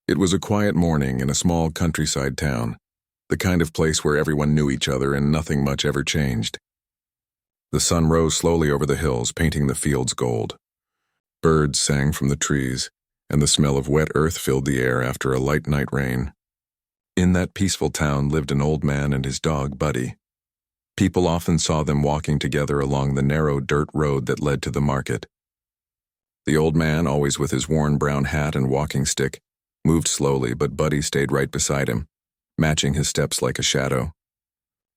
It was a quiet morning in a small countryside town, the kind of place where everyone knew each other and nothing much ever changed. The sun rose slowly over the hills, painting the fields gold. Birds sang from the trees, and the smell of wet earth filled the air after a light night rain. In that peaceful town lived an old man and his dog, Buddy. People often saw them walking together along the narrow dirt road that led to the market. The old man, always with his worn brown hat and walking stick, moved slowly, but Buddy stayed right beside him, matching his steps like a shadow.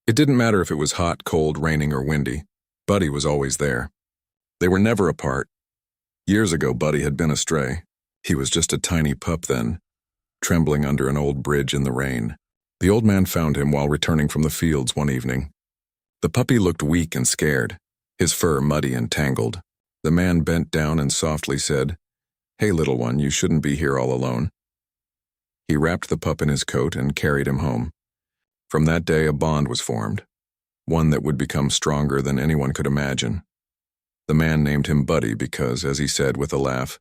It didn't matter if it was hot, cold, raining, or windy. Buddy was always there. They were never apart. Years ago, Buddy had been astray. He was just a tiny pup then, trembling under an old bridge in the rain. The old man found him while returning from the fields one evening. The puppy looked weak and scared, his fur muddy and tangled. The man bent down and softly said, "Hey, little one, you shouldn't be here all alone." He wrapped the pup in his coat and carried him home. From that day, a bond was formed, one that would become stronger than anyone could imagine. The man named him Buddy because, as he said with a laugh,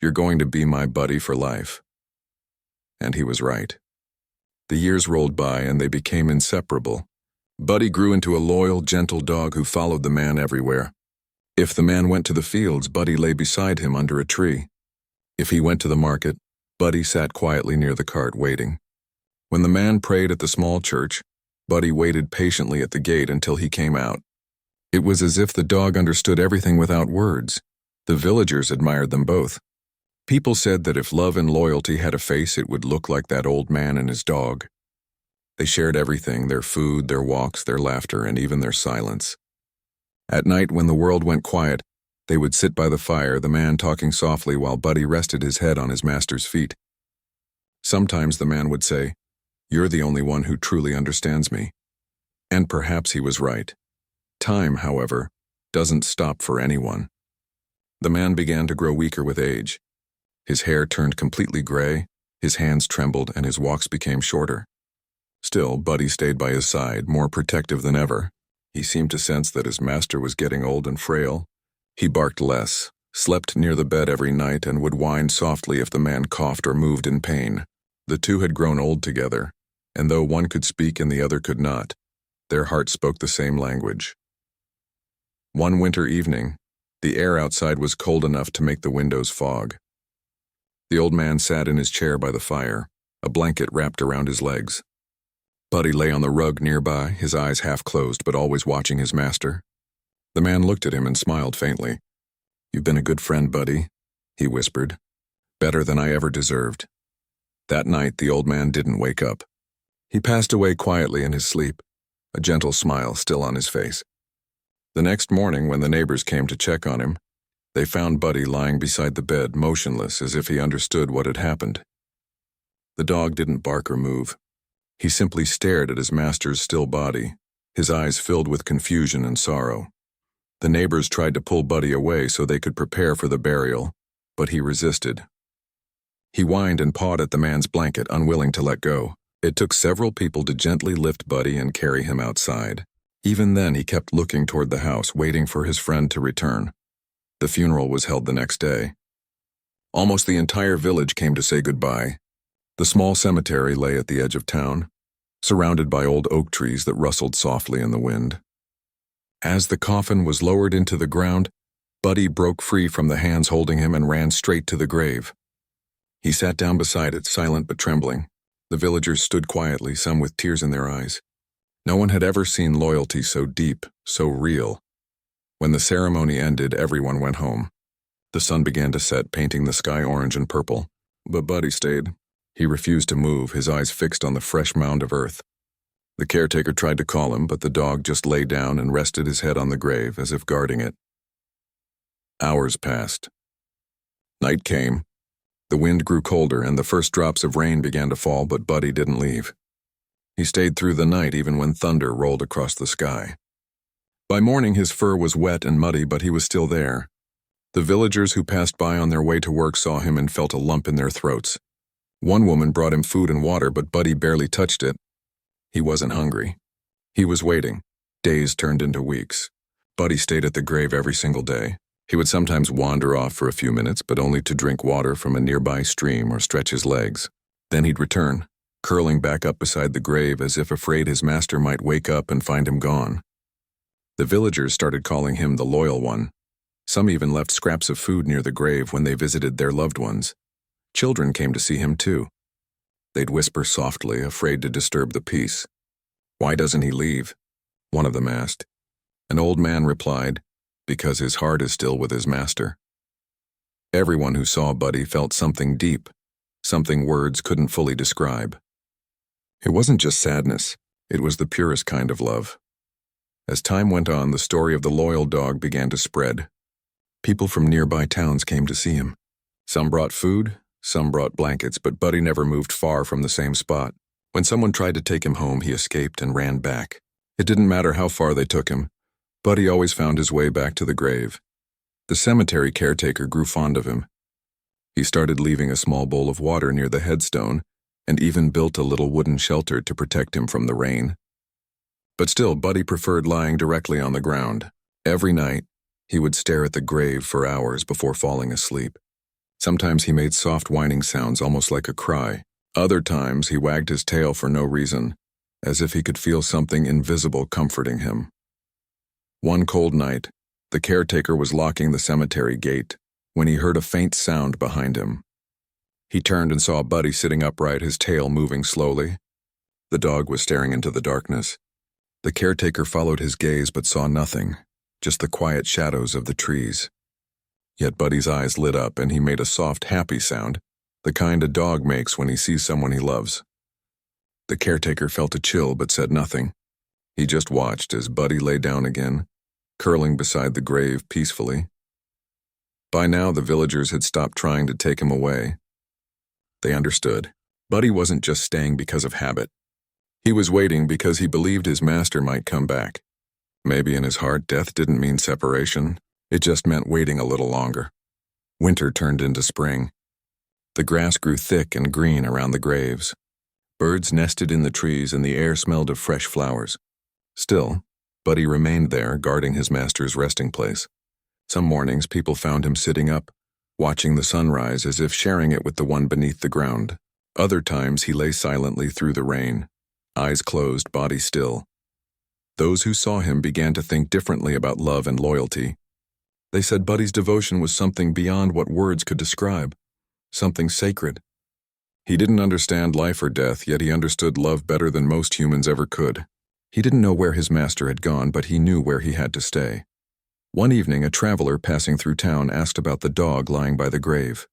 "You're going to be my buddy for life." And he was right. The years rolled by and they became inseparable. Buddy grew into a loyal, gentle dog who followed the man everywhere. If the man went to the fields, Buddy lay beside him under a tree. If he went to the market, Buddy sat quietly near the cart waiting. When the man prayed at the small church, Buddy waited patiently at the gate until he came out. It was as if the dog understood everything without words. The villagers admired them both. People said that if love and loyalty had a face, it would look like that old man and his dog. They shared everything, their food, their walks, their laughter, and even their silence. At night, when the world went quiet, they would sit by the fire, the man talking softly while Buddy rested his head on his master's feet. Sometimes the man would say, "You're the only one who truly understands me." And perhaps he was right. Time, however, doesn't stop for anyone. The man began to grow weaker with age. His hair turned completely gray, his hands trembled, and his walks became shorter. Still, Buddy stayed by his side, more protective than ever. He seemed to sense that his master was getting old and frail. He barked less, slept near the bed every night, and would whine softly if the man coughed or moved in pain. The two had grown old together, and though one could speak and the other could not, their hearts spoke the same language. One winter evening, the air outside was cold enough to make the windows fog. The old man sat in his chair by the fire, a blanket wrapped around his legs. Buddy lay on the rug nearby, his eyes half closed but always watching his master. The man looked at him and smiled faintly. "You've been a good friend, Buddy," he whispered. "Better than I ever deserved." That night, the old man didn't wake up. He passed away quietly in his sleep, a gentle smile still on his face. The next morning, when the neighbors came to check on him, they found Buddy lying beside the bed, motionless, as if he understood what had happened. The dog didn't bark or move. He simply stared at his master's still body, his eyes filled with confusion and sorrow. The neighbors tried to pull Buddy away so they could prepare for the burial, but he resisted. He whined and pawed at the man's blanket, unwilling to let go. It took several people to gently lift Buddy and carry him outside. Even then, he kept looking toward the house, waiting for his friend to return. The funeral was held the next day. Almost the entire village came to say goodbye. The small cemetery lay at the edge of town, surrounded by old oak trees that rustled softly in the wind. As the coffin was lowered into the ground, Buddy broke free from the hands holding him and ran straight to the grave. He sat down beside it, silent but trembling. The villagers stood quietly, some with tears in their eyes. No one had ever seen loyalty so deep, so real. When the ceremony ended, everyone went home. The sun began to set, painting the sky orange and purple. But Buddy stayed. He refused to move, his eyes fixed on the fresh mound of earth. The caretaker tried to call him, but the dog just lay down and rested his head on the grave, as if guarding it. Hours passed. Night came. The wind grew colder, and the first drops of rain began to fall, but Buddy didn't leave. He stayed through the night even when thunder rolled across the sky. By morning, his fur was wet and muddy, but he was still there. The villagers who passed by on their way to work saw him and felt a lump in their throats. One woman brought him food and water, but Buddy barely touched it. He wasn't hungry. He was waiting. Days turned into weeks. Buddy stayed at the grave every single day. He would sometimes wander off for a few minutes, but only to drink water from a nearby stream or stretch his legs. Then he'd return, curling back up beside the grave as if afraid his master might wake up and find him gone. The villagers started calling him the loyal one. Some even left scraps of food near the grave when they visited their loved ones. Children came to see him too. They'd whisper softly, afraid to disturb the peace. "Why doesn't he leave?" one of them asked. An old man replied, "Because his heart is still with his master." Everyone who saw Buddy felt something deep, something words couldn't fully describe. It wasn't just sadness, it was the purest kind of love. As time went on, the story of the loyal dog began to spread. People from nearby towns came to see him. Some brought food, some brought blankets, but Buddy never moved far from the same spot. When someone tried to take him home, he escaped and ran back. It didn't matter how far they took him. Buddy always found his way back to the grave. The cemetery caretaker grew fond of him. He started leaving a small bowl of water near the headstone and even built a little wooden shelter to protect him from the rain. But still, Buddy preferred lying directly on the ground. Every night, he would stare at the grave for hours before falling asleep. Sometimes he made soft whining sounds, almost like a cry. Other times, he wagged his tail for no reason, as if he could feel something invisible comforting him. One cold night, the caretaker was locking the cemetery gate when he heard a faint sound behind him. He turned and saw Buddy sitting upright, his tail moving slowly. The dog was staring into the darkness. The caretaker followed his gaze but saw nothing, just the quiet shadows of the trees. Yet Buddy's eyes lit up and he made a soft, happy sound, the kind a dog makes when he sees someone he loves. The caretaker felt a chill but said nothing. He just watched as Buddy lay down again, curling beside the grave peacefully. By now, the villagers had stopped trying to take him away. They understood. Buddy wasn't just staying because of habit. He was waiting because he believed his master might come back. Maybe in his heart, death didn't mean separation. It just meant waiting a little longer. Winter turned into spring. The grass grew thick and green around the graves. Birds nested in the trees and the air smelled of fresh flowers. Still, Buddy remained there, guarding his master's resting place. Some mornings, people found him sitting up, watching the sunrise as if sharing it with the one beneath the ground. Other times, he lay silently through the rain, eyes closed, body still. Those who saw him began to think differently about love and loyalty. They said Buddy's devotion was something beyond what words could describe, something sacred. He didn't understand life or death, yet he understood love better than most humans ever could. He didn't know where his master had gone, but he knew where he had to stay. One evening, a traveler passing through town asked about the dog lying by the grave.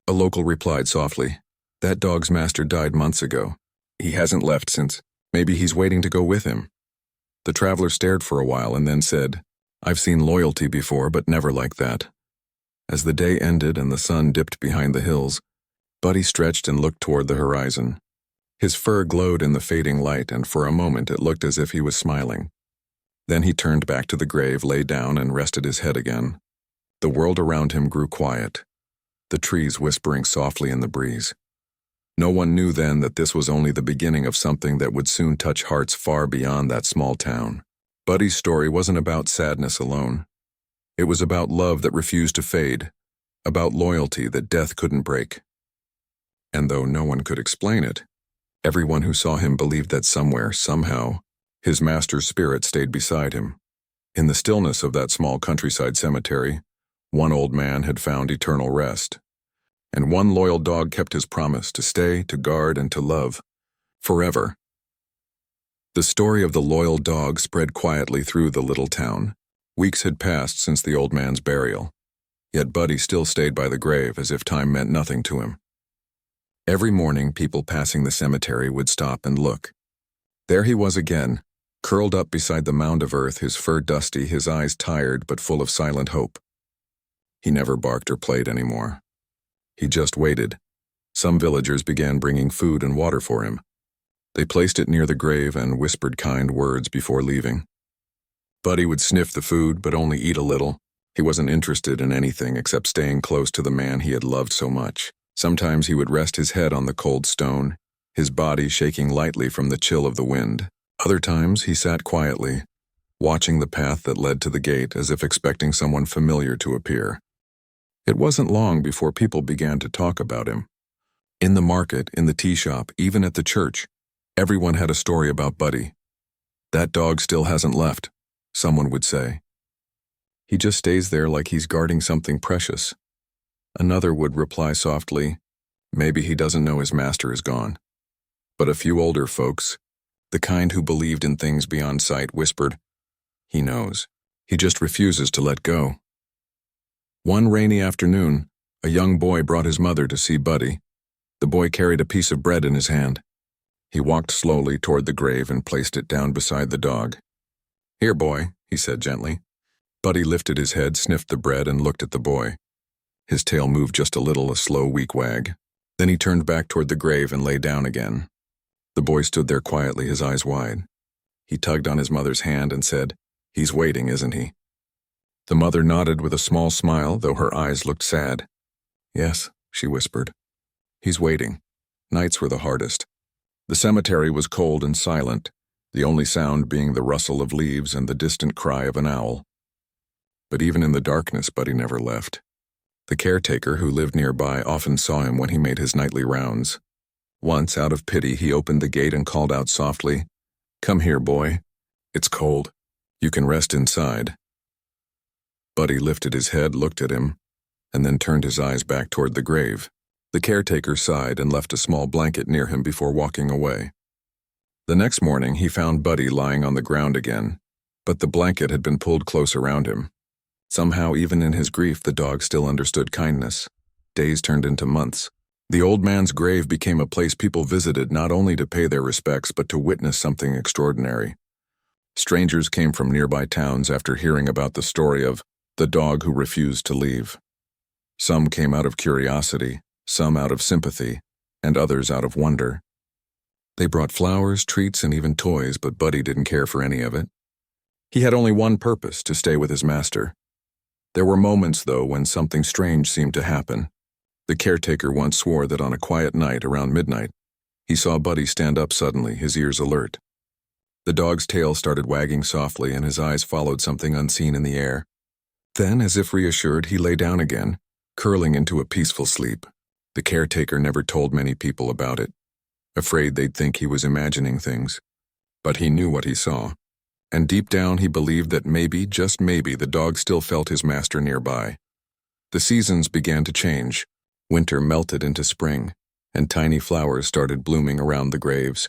A local replied softly, "That dog's master died months ago. He hasn't left since. Maybe he's waiting to go with him." The traveler stared for a while and then said, "I've seen loyalty before, but never like that." As the day ended and the sun dipped behind the hills, Buddy stretched and looked toward the horizon. His fur glowed in the fading light, and for a moment it looked as if he was smiling. Then he turned back to the grave, lay down, and rested his head again. The world around him grew quiet, the trees whispering softly in the breeze. No one knew then that this was only the beginning of something that would soon touch hearts far beyond that small town. Buddy's story wasn't about sadness alone. It was about love that refused to fade, about loyalty that death couldn't break. And though no one could explain it, everyone who saw him believed that somewhere, somehow, his master's spirit stayed beside him. In the stillness of that small countryside cemetery, one old man had found eternal rest, and one loyal dog kept his promise to stay, to guard, and to love, forever. The story of the loyal dog spread quietly through the little town. Weeks had passed since the old man's burial, yet Buddy still stayed by the grave as if time meant nothing to him. Every morning, people passing the cemetery would stop and look. There he was again, curled up beside the mound of earth, his fur dusty, his eyes tired but full of silent hope. He never barked or played anymore. He just waited. Some villagers began bringing food and water for him. They placed it near the grave and whispered kind words before leaving. Buddy would sniff the food but only eat a little. He wasn't interested in anything except staying close to the man he had loved so much. Sometimes he would rest his head on the cold stone, his body shaking lightly from the chill of the wind. Other times he sat quietly, watching the path that led to the gate as if expecting someone familiar to appear. It wasn't long before people began to talk about him. In the market, in the tea shop, even at the church, everyone had a story about Buddy. That dog still hasn't left, someone would say. He just stays there like he's guarding something precious. Another would reply softly, maybe he doesn't know his master is gone. But a few older folks, the kind who believed in things beyond sight, whispered, he knows. He just refuses to let go. One rainy afternoon, a young boy brought his mother to see Buddy. The boy carried a piece of bread in his hand. He walked slowly toward the grave and placed it down beside the dog. Here, boy, he said gently. Buddy lifted his head, sniffed the bread, and looked at the boy. His tail moved just a little, a slow, weak wag. Then he turned back toward the grave and lay down again. The boy stood there quietly, his eyes wide. He tugged on his mother's hand and said, he's waiting, isn't he? The mother nodded with a small smile, though her eyes looked sad. Yes, she whispered. He's waiting. Nights were the hardest. The cemetery was cold and silent, the only sound being the rustle of leaves and the distant cry of an owl. But even in the darkness, Buddy never left. The caretaker, who lived nearby, often saw him when he made his nightly rounds. Once, out of pity, he opened the gate and called out softly, "Come here, boy. It's cold. You can rest inside." Buddy lifted his head, looked at him, and then turned his eyes back toward the grave. The caretaker sighed and left a small blanket near him before walking away. The next morning, he found Buddy lying on the ground again, but the blanket had been pulled close around him. Somehow, even in his grief, the dog still understood kindness. Days turned into months. The old man's grave became a place people visited not only to pay their respects but to witness something extraordinary. Strangers came from nearby towns after hearing about the story of the dog who refused to leave. Some came out of curiosity, some out of sympathy, and others out of wonder. They brought flowers, treats, and even toys, but Buddy didn't care for any of it. He had only one purpose, to stay with his master. There were moments, though, when something strange seemed to happen. The caretaker once swore that on a quiet night around midnight, he saw Buddy stand up suddenly, his ears alert. The dog's tail started wagging softly and his eyes followed something unseen in the air. Then, as if reassured, he lay down again, curling into a peaceful sleep. The caretaker never told many people about it, afraid they'd think he was imagining things. But he knew what he saw, and deep down he believed that maybe, just maybe, the dog still felt his master nearby. The seasons began to change. Winter melted into spring, and tiny flowers started blooming around the graves.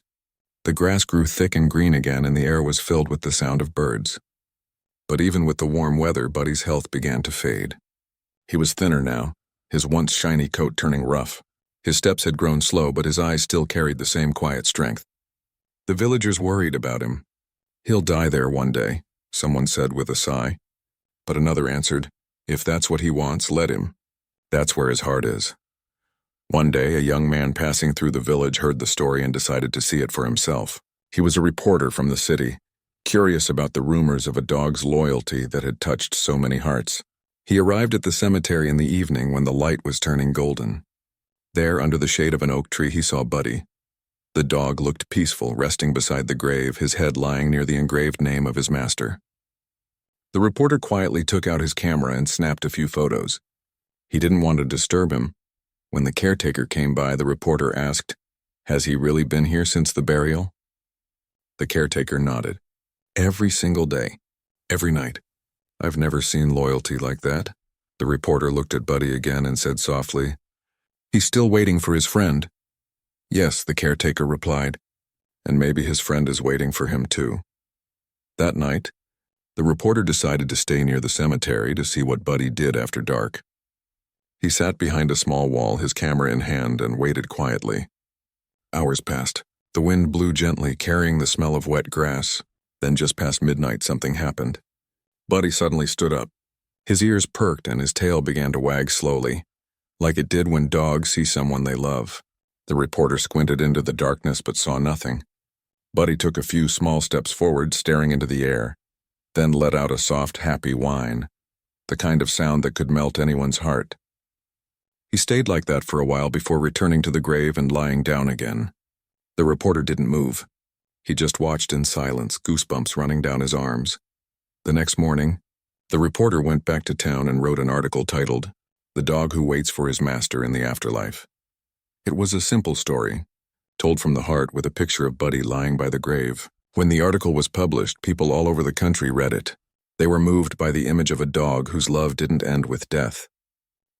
The grass grew thick and green again, and the air was filled with the sound of birds. But even with the warm weather, Buddy's health began to fade. He was thinner now, his once shiny coat turning rough. His steps had grown slow, but his eyes still carried the same quiet strength. The villagers worried about him. "He'll die there one day," someone said with a sigh. But another answered, "If that's what he wants, let him. That's where his heart is." One day, a young man passing through the village heard the story and decided to see it for himself. He was a reporter from the city, curious about the rumors of a dog's loyalty that had touched so many hearts. He arrived at the cemetery in the evening when the light was turning golden. There, under the shade of an oak tree, he saw Buddy. The dog looked peaceful, resting beside the grave, his head lying near the engraved name of his master. The reporter quietly took out his camera and snapped a few photos. He didn't want to disturb him. When the caretaker came by, the reporter asked, "Has he really been here since the burial?" The caretaker nodded. "Every single day. Every night. I've never seen loyalty like that." The reporter looked at Buddy again and said softly, "He's still waiting for his friend." "Yes," the caretaker replied, "and maybe his friend is waiting for him too." That night, the reporter decided to stay near the cemetery to see what Buddy did after dark. He sat behind a small wall, his camera in hand, and waited quietly. Hours passed. The wind blew gently, carrying the smell of wet grass. Then just past midnight, something happened. Buddy suddenly stood up. His ears perked and his tail began to wag slowly, like it did when dogs see someone they love. The reporter squinted into the darkness but saw nothing. Buddy took a few small steps forward, staring into the air, then let out a soft, happy whine, the kind of sound that could melt anyone's heart. He stayed like that for a while before returning to the grave and lying down again. The reporter didn't move. He just watched in silence, goosebumps running down his arms. The next morning, the reporter went back to town and wrote an article titled, "The Dog Who Waits for His Master in the Afterlife." It was a simple story, told from the heart with a picture of Buddy lying by the grave. When the article was published, people all over the country read it. They were moved by the image of a dog whose love didn't end with death.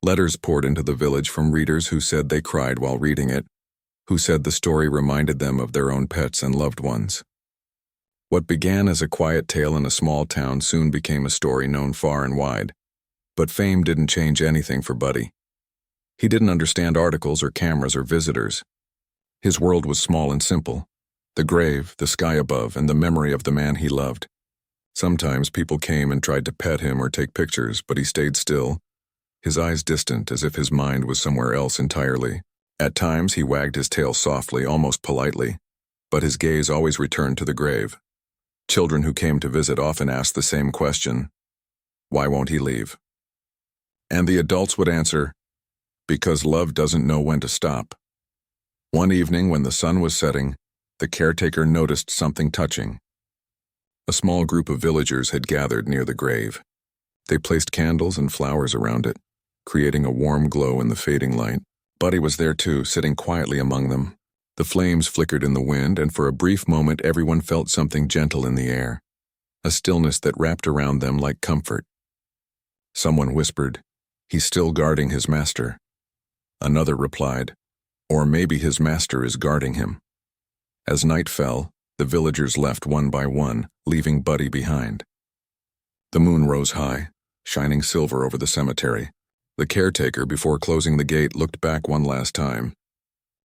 Letters poured into the village from readers who said they cried while reading it, who said the story reminded them of their own pets and loved ones. What began as a quiet tale in a small town soon became a story known far and wide. But fame didn't change anything for Buddy. He didn't understand articles or cameras or visitors. His world was small and simple: the grave, the sky above, and the memory of the man he loved. Sometimes people came and tried to pet him or take pictures, but he stayed still, his eyes distant as if his mind was somewhere else entirely. At times he wagged his tail softly, almost politely, but his gaze always returned to the grave. Children who came to visit often asked the same question: why won't he leave? And the adults would answer, because love doesn't know when to stop. One evening when the sun was setting, the caretaker noticed something touching. A small group of villagers had gathered near the grave. They placed candles and flowers around it, creating a warm glow in the fading light. Buddy was there too, sitting quietly among them. The flames flickered in the wind, and for a brief moment everyone felt something gentle in the air, a stillness that wrapped around them like comfort. Someone whispered, "He's still guarding his master." Another replied, "Or maybe his master is guarding him." As night fell, the villagers left one by one, leaving Buddy behind. The moon rose high, shining silver over the cemetery. The caretaker, before closing the gate, looked back one last time.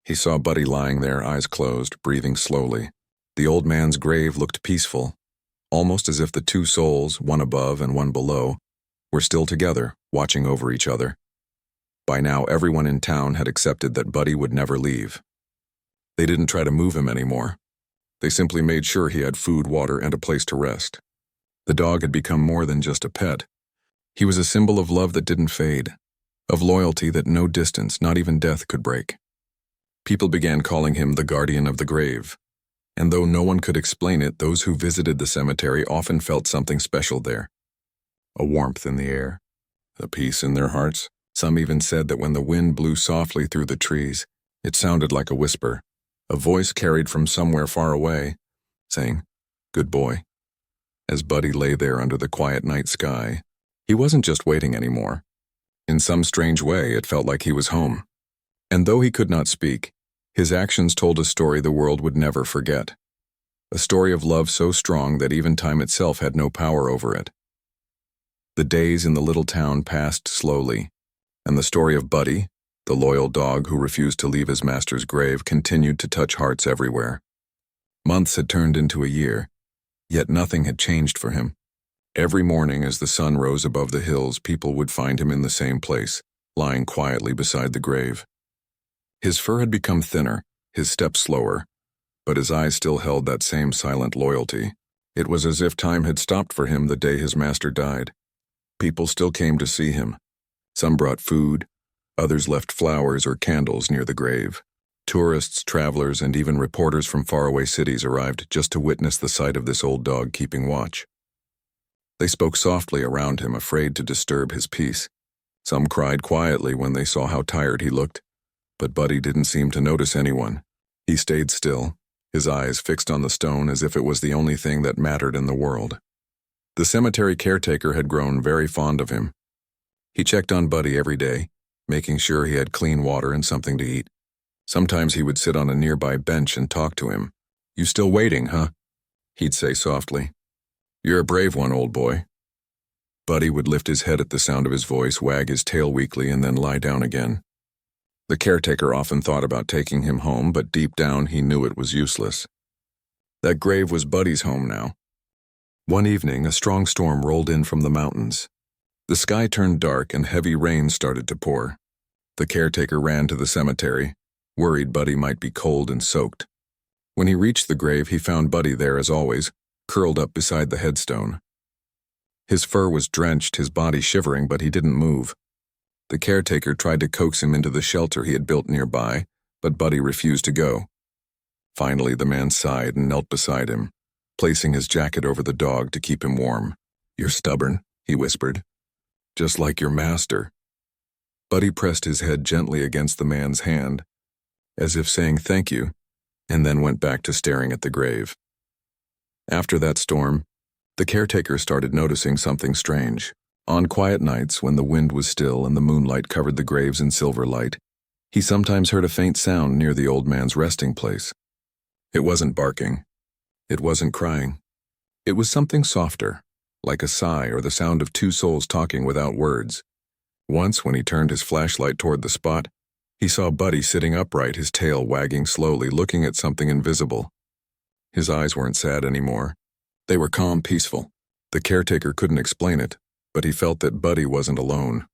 He saw Buddy lying there, eyes closed, breathing slowly. The old man's grave looked peaceful, almost as if the two souls, one above and one below, were still together, watching over each other. By now, everyone in town had accepted that Buddy would never leave. They didn't try to move him anymore. They simply made sure he had food, water, and a place to rest. The dog had become more than just a pet. He was a symbol of love that didn't fade, of loyalty that no distance, not even death, could break. People began calling him the guardian of the grave, and though no one could explain it, those who visited the cemetery often felt something special there. A warmth in the air, a peace in their hearts. Some even said that when the wind blew softly through the trees, it sounded like a whisper, a voice carried from somewhere far away, saying, "Good boy." As Buddy lay there under the quiet night sky, he wasn't just waiting anymore. In some strange way, it felt like he was home. And though he could not speak, his actions told a story the world would never forget. A story of love so strong that even time itself had no power over it. The days in the little town passed slowly, and the story of Buddy, the loyal dog who refused to leave his master's grave, continued to touch hearts everywhere. Months had turned into a year, yet nothing had changed for him. Every morning as the sun rose above the hills, people would find him in the same place, lying quietly beside the grave. His fur had become thinner, his steps slower, but his eyes still held that same silent loyalty. It was as if time had stopped for him the day his master died. People still came to see him. Some brought food, others left flowers or candles near the grave. Tourists, travelers, and even reporters from faraway cities arrived just to witness the sight of this old dog keeping watch. They spoke softly around him, afraid to disturb his peace. Some cried quietly when they saw how tired he looked, but Buddy didn't seem to notice anyone. He stayed still, his eyes fixed on the stone as if it was the only thing that mattered in the world. The cemetery caretaker had grown very fond of him. He checked on Buddy every day, making sure he had clean water and something to eat. Sometimes he would sit on a nearby bench and talk to him. "You still waiting, huh?" he'd say softly. "You're a brave one, old boy." Buddy would lift his head at the sound of his voice, wag his tail weakly, and then lie down again. The caretaker often thought about taking him home, but deep down he knew it was useless. That grave was Buddy's home now. One evening, a strong storm rolled in from the mountains. The sky turned dark and heavy rain started to pour. The caretaker ran to the cemetery, worried Buddy might be cold and soaked. When he reached the grave, he found Buddy there as always, curled up beside the headstone. His fur was drenched, his body shivering, but he didn't move. The caretaker tried to coax him into the shelter he had built nearby, but Buddy refused to go. Finally, the man sighed and knelt beside him, placing his jacket over the dog to keep him warm. "You're stubborn," he whispered. "Just like your master." Buddy pressed his head gently against the man's hand, as if saying thank you, and then went back to staring at the grave. After that storm, the caretaker started noticing something strange. On quiet nights, when the wind was still and the moonlight covered the graves in silver light, he sometimes heard a faint sound near the old man's resting place. It wasn't barking. It wasn't crying. It was something softer, like a sigh or the sound of two souls talking without words. Once, when he turned his flashlight toward the spot, he saw Buddy sitting upright, his tail wagging slowly, looking at something invisible. His eyes weren't sad anymore. They were calm, peaceful. The caretaker couldn't explain it, but he felt that Buddy wasn't alone.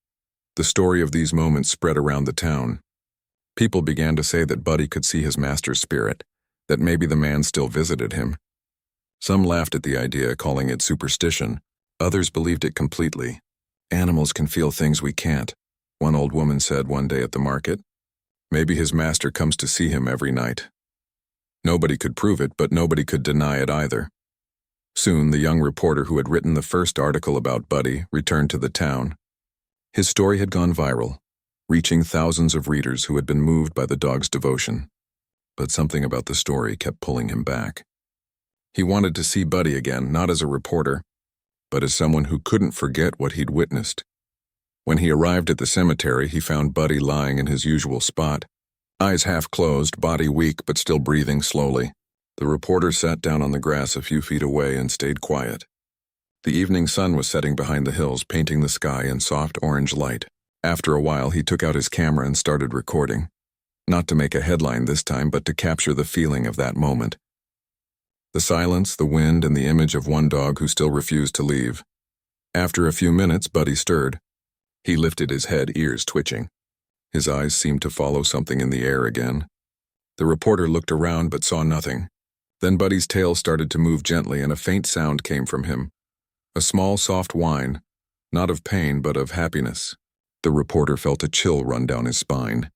The story of these moments spread around the town. People began to say that Buddy could see his master's spirit, that maybe the man still visited him. Some laughed at the idea, calling it superstition. Others believed it completely. "Animals can feel things we can't," one old woman said one day at the market. "Maybe his master comes to see him every night." Nobody could prove it, but nobody could deny it either. Soon, the young reporter who had written the first article about Buddy returned to the town. His story had gone viral, reaching thousands of readers who had been moved by the dog's devotion. But something about the story kept pulling him back. He wanted to see Buddy again, not as a reporter, but as someone who couldn't forget what he'd witnessed. When he arrived at the cemetery, he found Buddy lying in his usual spot, eyes half closed, body weak but still breathing slowly. The reporter sat down on the grass a few feet away and stayed quiet. The evening sun was setting behind the hills, painting the sky in soft orange light. After a while, he took out his camera and started recording. Not to make a headline this time, but to capture the feeling of that moment. The silence, the wind, and the image of one dog who still refused to leave. After a few minutes, Buddy stirred. He lifted his head, ears twitching. His eyes seemed to follow something in the air again. The reporter looked around but saw nothing. Then Buddy's tail started to move gently and a faint sound came from him. A small, soft whine, not of pain but of happiness. The reporter felt a chill run down his spine.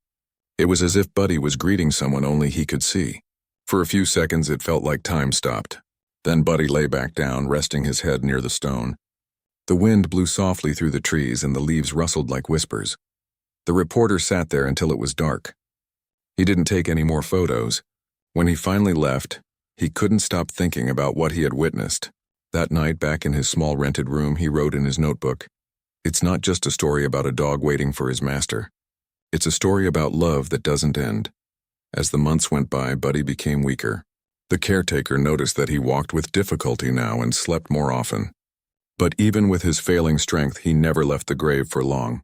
It was as if Buddy was greeting someone only he could see. For a few seconds it felt like time stopped. Then Buddy lay back down, resting his head near the stone. The wind blew softly through the trees and the leaves rustled like whispers. The reporter sat there until it was dark. He didn't take any more photos. When he finally left, he couldn't stop thinking about what he had witnessed. That night, back in his small rented room, he wrote in his notebook, "It's not just a story about a dog waiting for his master. It's a story about love that doesn't end." As the months went by, Buddy became weaker. The caretaker noticed that he walked with difficulty now and slept more often. But even with his failing strength, he never left the grave for long.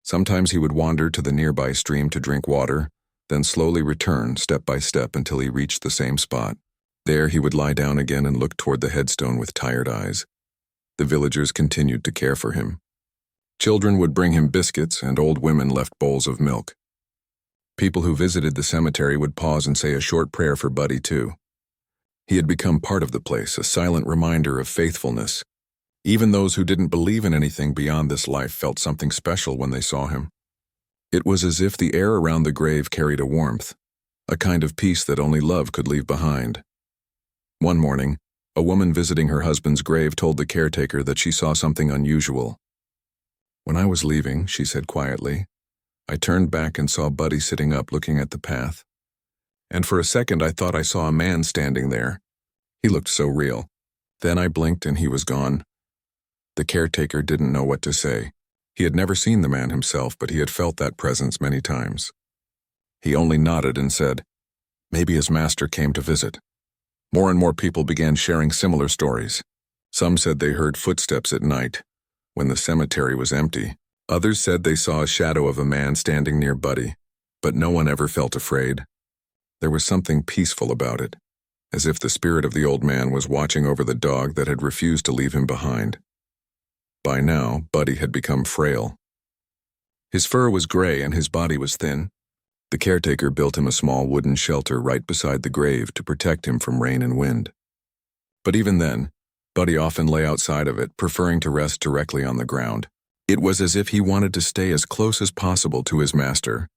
Sometimes he would wander to the nearby stream to drink water, then slowly return step by step until he reached the same spot. There he would lie down again and look toward the headstone with tired eyes. The villagers continued to care for him. Children would bring him biscuits and old women left bowls of milk. People who visited the cemetery would pause and say a short prayer for Buddy too. He had become part of the place, a silent reminder of faithfulness. Even those who didn't believe in anything beyond this life felt something special when they saw him. It was as if the air around the grave carried a warmth, a kind of peace that only love could leave behind. One morning, a woman visiting her husband's grave told the caretaker that she saw something unusual. "When I was leaving," she said quietly, "I turned back and saw Buddy sitting up looking at the path. And for a second I thought I saw a man standing there. He looked so real. Then I blinked and he was gone." The caretaker didn't know what to say. He had never seen the man himself, but he had felt that presence many times. He only nodded and said, "Maybe his master came to visit." More and more people began sharing similar stories. Some said they heard footsteps at night, when the cemetery was empty. Others said they saw a shadow of a man standing near Buddy, but no one ever felt afraid. There was something peaceful about it, as if the spirit of the old man was watching over the dog that had refused to leave him behind. By now, Buddy had become frail. His fur was gray and his body was thin. The caretaker built him a small wooden shelter right beside the grave to protect him from rain and wind. But even then, Buddy often lay outside of it, preferring to rest directly on the ground. It was as if he wanted to stay as close as possible to his master,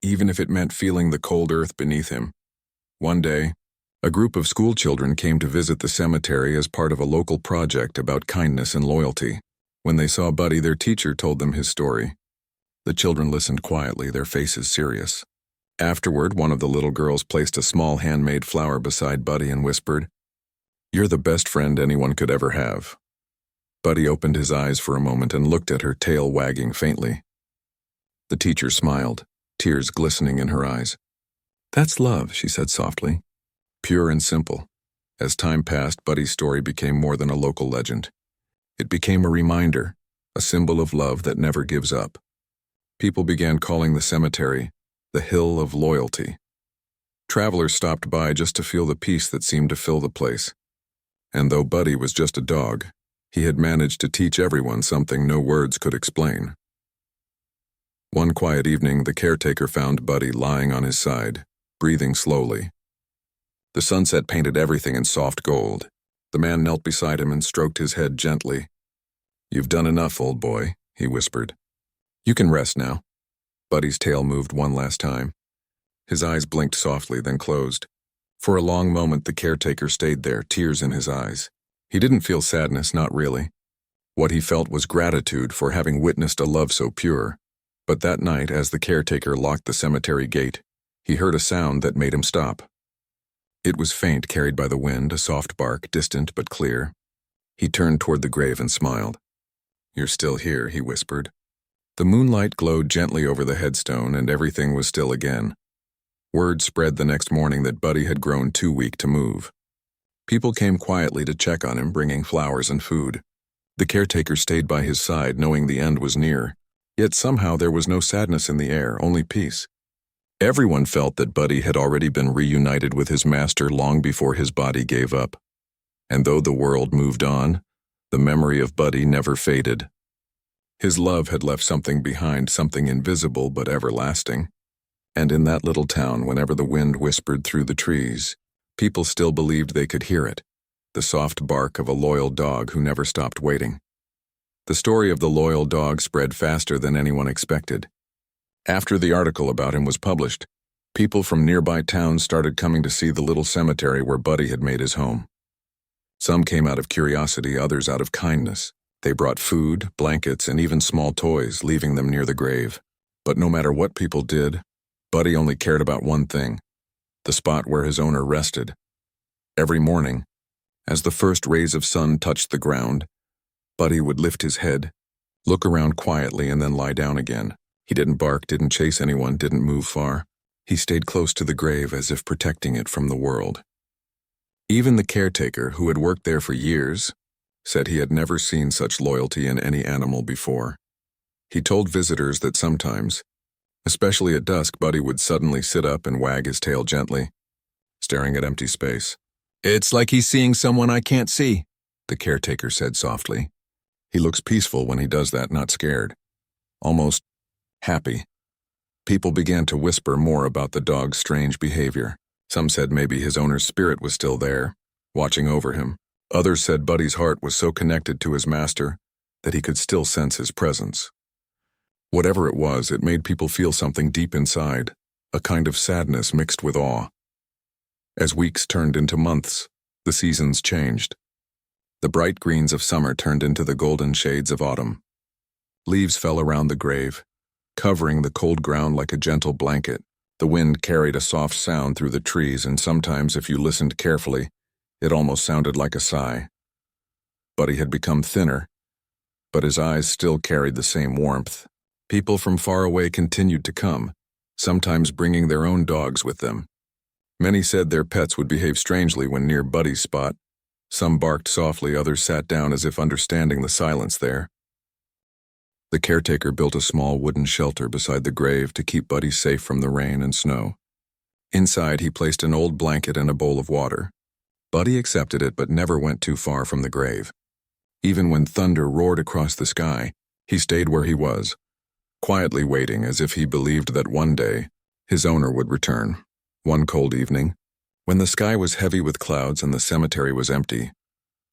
even if it meant feeling the cold earth beneath him. One day, a group of school children came to visit the cemetery as part of a local project about kindness and loyalty. When they saw Buddy, their teacher told them his story. The children listened quietly, their faces serious. Afterward, one of the little girls placed a small handmade flower beside Buddy and whispered, "You're the best friend anyone could ever have." Buddy opened his eyes for a moment and looked at her, tail wagging faintly. The teacher smiled, tears glistening in her eyes. "That's love," she said softly. Pure and simple. As time passed, Buddy's story became more than a local legend. It became a reminder, a symbol of love that never gives up. People began calling the cemetery the Hill of Loyalty. Travelers stopped by just to feel the peace that seemed to fill the place. And though Buddy was just a dog, he had managed to teach everyone something no words could explain. One quiet evening, the caretaker found Buddy lying on his side, breathing slowly. The sunset painted everything in soft gold. The man knelt beside him and stroked his head gently. "You've done enough, old boy," he whispered. "You can rest now." Buddy's tail moved one last time. His eyes blinked softly, then closed. For a long moment, the caretaker stayed there, tears in his eyes. He didn't feel sadness, not really. What he felt was gratitude for having witnessed a love so pure. But that night, as the caretaker locked the cemetery gate, he heard a sound that made him stop. It was faint, carried by the wind, a soft bark, distant but clear. He turned toward the grave and smiled. "You're still here," he whispered. The moonlight glowed gently over the headstone, and everything was still again. Word spread the next morning that Buddy had grown too weak to move. People came quietly to check on him, bringing flowers and food. The caretaker stayed by his side, knowing the end was near. Yet somehow there was no sadness in the air, only peace. Everyone felt that Buddy had already been reunited with his master long before his body gave up. And though the world moved on, the memory of Buddy never faded. His love had left something behind, something invisible but everlasting. And in that little town, whenever the wind whispered through the trees, people still believed they could hear it, the soft bark of a loyal dog who never stopped waiting. The story of the loyal dog spread faster than anyone expected. After the article about him was published, people from nearby towns started coming to see the little cemetery where Buddy had made his home. Some came out of curiosity, others out of kindness. They brought food, blankets, and even small toys, leaving them near the grave. But no matter what people did, Buddy only cared about one thing: the spot where his owner rested. Every morning, as the first rays of sun touched the ground, Buddy would lift his head, look around quietly, and then lie down again. He didn't bark, didn't chase anyone, didn't move far. He stayed close to the grave as if protecting it from the world. Even the caretaker, who had worked there for years, said he had never seen such loyalty in any animal before. He told visitors that sometimes, especially at dusk, Buddy would suddenly sit up and wag his tail gently, staring at empty space. "It's like he's seeing someone I can't see," the caretaker said softly. "He looks peaceful when he does that, not scared. Almost happy." People began to whisper more about the dog's strange behavior. Some said maybe his owner's spirit was still there, watching over him. Others said Buddy's heart was so connected to his master that he could still sense his presence. Whatever it was, it made people feel something deep inside, a kind of sadness mixed with awe. As weeks turned into months, the seasons changed. The bright greens of summer turned into the golden shades of autumn. Leaves fell around the grave, covering the cold ground like a gentle blanket. The wind carried a soft sound through the trees, and sometimes, if you listened carefully, it almost sounded like a sigh. Buddy had become thinner, but his eyes still carried the same warmth. People from far away continued to come, sometimes bringing their own dogs with them. Many said their pets would behave strangely when near Buddy's spot. Some barked softly, others sat down as if understanding the silence there. The caretaker built a small wooden shelter beside the grave to keep Buddy safe from the rain and snow. Inside, he placed an old blanket and a bowl of water. Buddy accepted it but never went too far from the grave. Even when thunder roared across the sky, he stayed where he was, quietly waiting as if he believed that one day his owner would return. One cold evening, when the sky was heavy with clouds and the cemetery was empty,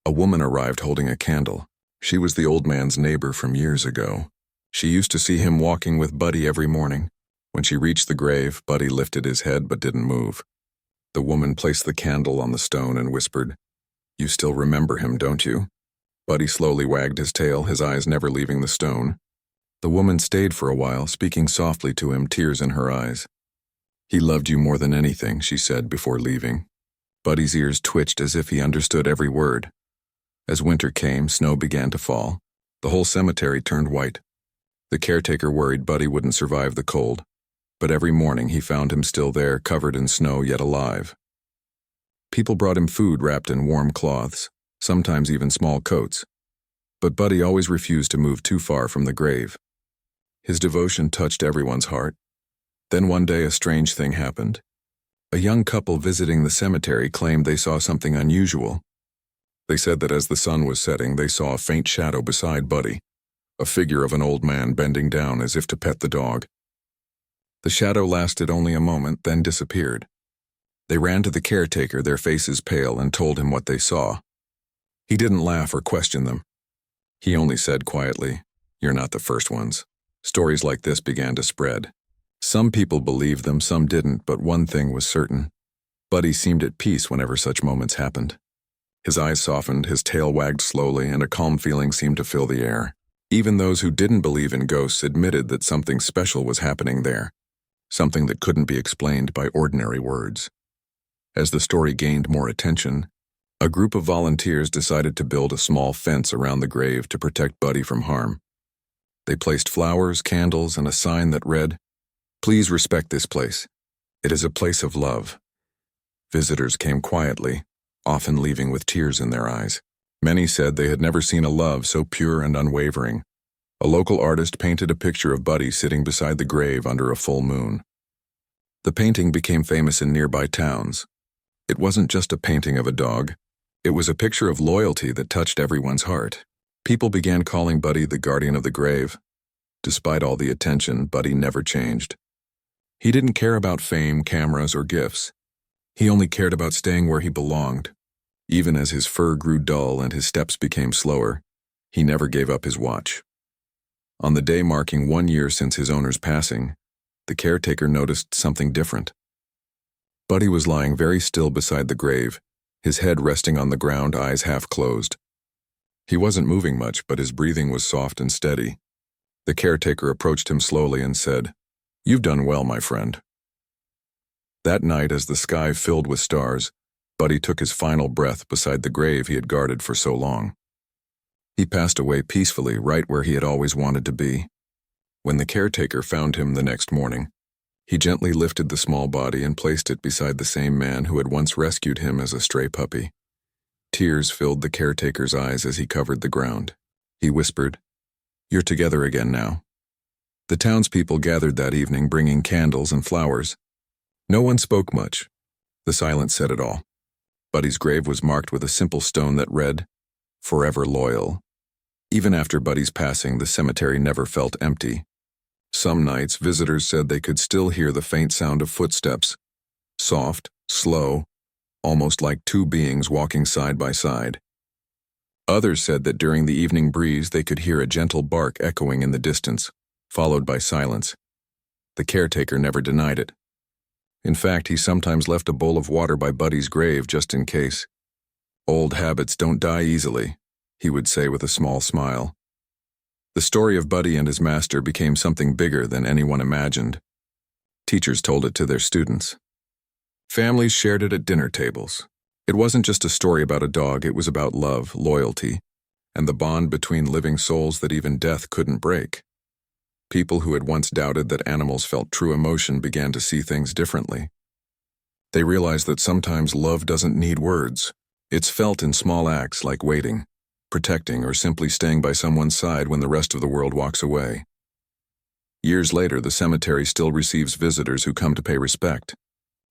a woman arrived holding a candle. She was the old man's neighbor from years ago. She used to see him walking with Buddy every morning. When she reached the grave, Buddy lifted his head but didn't move. The woman placed the candle on the stone and whispered, "You still remember him, don't you?" Buddy slowly wagged his tail, his eyes never leaving the stone. The woman stayed for a while, speaking softly to him, tears in her eyes. "He loved you more than anything," she said before leaving. Buddy's ears twitched as if he understood every word. As winter came, snow began to fall. The whole cemetery turned white. The caretaker worried Buddy wouldn't survive the cold, but every morning he found him still there, covered in snow yet alive. People brought him food wrapped in warm cloths, sometimes even small coats. But Buddy always refused to move too far from the grave. His devotion touched everyone's heart. Then one day a strange thing happened. A young couple visiting the cemetery claimed they saw something unusual. They said that as the sun was setting, they saw a faint shadow beside Buddy, a figure of an old man bending down as if to pet the dog. The shadow lasted only a moment, then disappeared. They ran to the caretaker, their faces pale, and told him what they saw. He didn't laugh or question them. He only said quietly, "You're not the first ones." Stories like this began to spread. Some people believed them, some didn't, but one thing was certain. Buddy seemed at peace whenever such moments happened. His eyes softened, his tail wagged slowly, and a calm feeling seemed to fill the air. Even those who didn't believe in ghosts admitted that something special was happening there, something that couldn't be explained by ordinary words. As the story gained more attention, a group of volunteers decided to build a small fence around the grave to protect Buddy from harm. They placed flowers, candles, and a sign that read, "Please respect this place. It is a place of love." Visitors came quietly, often leaving with tears in their eyes. Many said they had never seen a love so pure and unwavering. A local artist painted a picture of Buddy sitting beside the grave under a full moon. The painting became famous in nearby towns. It wasn't just a painting of a dog. It was a picture of loyalty that touched everyone's heart. People began calling Buddy the guardian of the grave. Despite all the attention, Buddy never changed. He didn't care about fame, cameras, or gifts. He only cared about staying where he belonged. Even as his fur grew dull and his steps became slower, he never gave up his watch. On the day marking 1 year since his owner's passing, the caretaker noticed something different. Buddy was lying very still beside the grave, his head resting on the ground, eyes half closed. He wasn't moving much, but his breathing was soft and steady. The caretaker approached him slowly and said, "You've done well, my friend." That night, as the sky filled with stars, Buddy took his final breath beside the grave he had guarded for so long. He passed away peacefully, right where he had always wanted to be. When the caretaker found him the next morning, he gently lifted the small body and placed it beside the same man who had once rescued him as a stray puppy. Tears filled the caretaker's eyes as he covered the ground. He whispered, "You're together again now." The townspeople gathered that evening, bringing candles and flowers. No one spoke much. The silence said it all. Buddy's grave was marked with a simple stone that read, "Forever loyal." Even after Buddy's passing, the cemetery never felt empty. Some nights, visitors said they could still hear the faint sound of footsteps, soft, slow, almost like two beings walking side by side. Others said that during the evening breeze they could hear a gentle bark echoing in the distance, followed by silence. The caretaker never denied it. In fact, he sometimes left a bowl of water by Buddy's grave just in case. "Old habits don't die easily," he would say with a small smile. The story of Buddy and his master became something bigger than anyone imagined. Teachers told it to their students. Families shared it at dinner tables. It wasn't just a story about a dog, it was about love, loyalty, and the bond between living souls that even death couldn't break. People who had once doubted that animals felt true emotion began to see things differently. They realized that sometimes love doesn't need words. It's felt in small acts like waiting, protecting, or simply staying by someone's side when the rest of the world walks away. Years later, the cemetery still receives visitors who come to pay respect.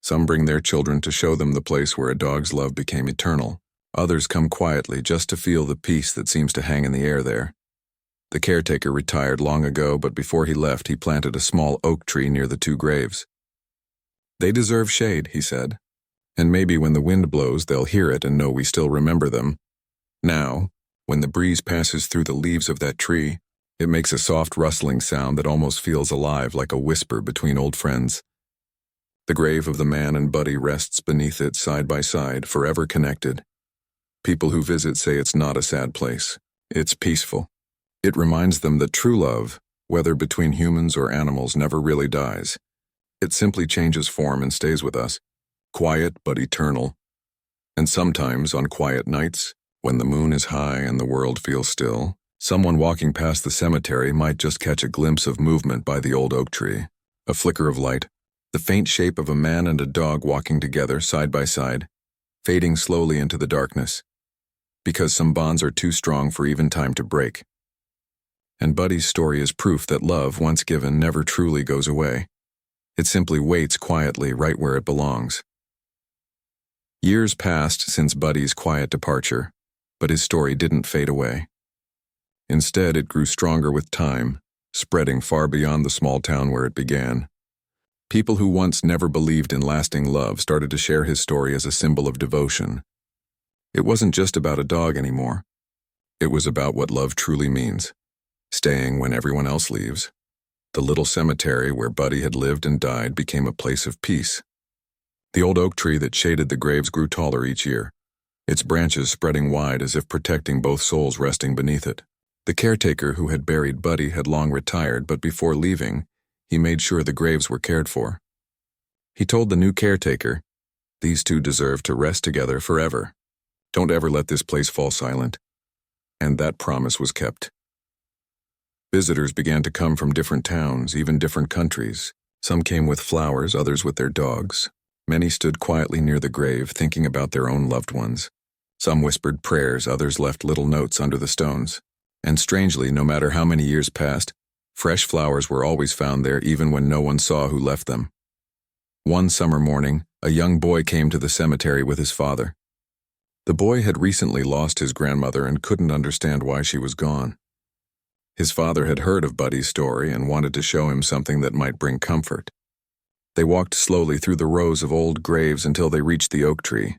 Some bring their children to show them the place where a dog's love became eternal. Others come quietly just to feel the peace that seems to hang in the air there. The caretaker retired long ago, but before he left, he planted a small oak tree near the two graves. "They deserve shade," he said, "and maybe when the wind blows, they'll hear it and know we still remember them." Now, when the breeze passes through the leaves of that tree, it makes a soft rustling sound that almost feels alive, like a whisper between old friends. The grave of the man and Buddy rests beneath it side by side, forever connected. People who visit say it's not a sad place. It's peaceful. It reminds them that true love, whether between humans or animals, never really dies. It simply changes form and stays with us, quiet but eternal. And sometimes, on quiet nights, when the moon is high and the world feels still, someone walking past the cemetery might just catch a glimpse of movement by the old oak tree. A flicker of light, the faint shape of a man and a dog walking together side by side, fading slowly into the darkness. Because some bonds are too strong for even time to break. And Buddy's story is proof that love, once given, never truly goes away. It simply waits quietly right where it belongs. Years passed since Buddy's quiet departure, but his story didn't fade away. Instead, it grew stronger with time, spreading far beyond the small town where it began. People who once never believed in lasting love started to share his story as a symbol of devotion. It wasn't just about a dog anymore. It was about what love truly means, staying when everyone else leaves. The little cemetery where Buddy had lived and died became a place of peace. The old oak tree that shaded the graves grew taller each year, its branches spreading wide as if protecting both souls resting beneath it. The caretaker who had buried Buddy had long retired, but before leaving, he made sure the graves were cared for. He told the new caretaker, "These two deserve to rest together forever. Don't ever let this place fall silent." And that promise was kept. Visitors began to come from different towns, even different countries. Some came with flowers, others with their dogs. Many stood quietly near the grave, thinking about their own loved ones. Some whispered prayers, others left little notes under the stones. And strangely, no matter how many years passed, fresh flowers were always found there even when no one saw who left them. One summer morning, a young boy came to the cemetery with his father. The boy had recently lost his grandmother and couldn't understand why she was gone. His father had heard of Buddy's story and wanted to show him something that might bring comfort. They walked slowly through the rows of old graves until they reached the oak tree.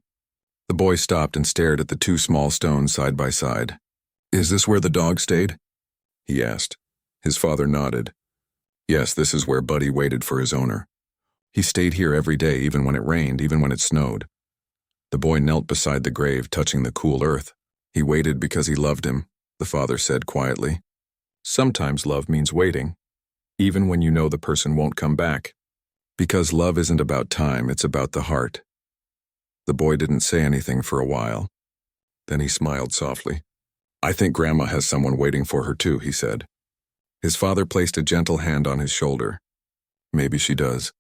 The boy stopped and stared at the two small stones side by side. "Is this where the dog stayed?" he asked. His father nodded. "Yes, this is where Buddy waited for his owner. He stayed here every day, even when it rained, even when it snowed." The boy knelt beside the grave, touching the cool earth. "He waited because he loved him," the father said quietly. "Sometimes love means waiting, even when you know the person won't come back. Because love isn't about time, it's about the heart." The boy didn't say anything for a while. Then he smiled softly. "I think Grandma has someone waiting for her too," he said. His father placed a gentle hand on his shoulder. "Maybe she does."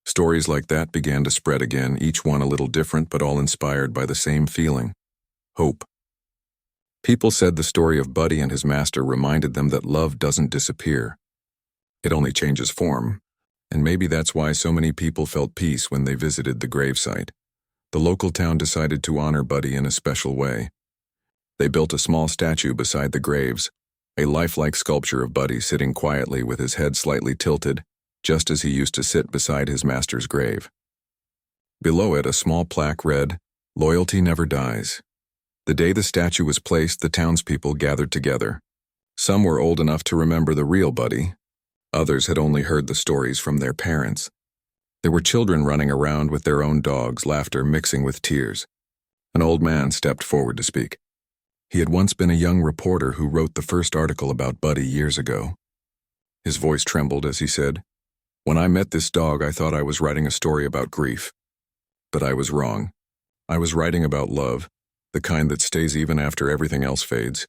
Stories like that began to spread again, each one a little different but all inspired by the same feeling: hope. People said the story of Buddy and his master reminded them that love doesn't disappear. It only changes form. And maybe that's why so many people felt peace when they visited the gravesite. The local town decided to honor Buddy in a special way. They built a small statue beside the graves, a lifelike sculpture of Buddy sitting quietly with his head slightly tilted, just as he used to sit beside his master's grave. Below it, a small plaque read, "Loyalty never dies." The day the statue was placed, the townspeople gathered together. Some were old enough to remember the real Buddy. Others had only heard the stories from their parents. There were children running around with their own dogs, laughter mixing with tears. An old man stepped forward to speak. He had once been a young reporter who wrote the first article about Buddy years ago. His voice trembled as he said, "When I met this dog, I thought I was writing a story about grief. But I was wrong. I was writing about love, the kind that stays even after everything else fades.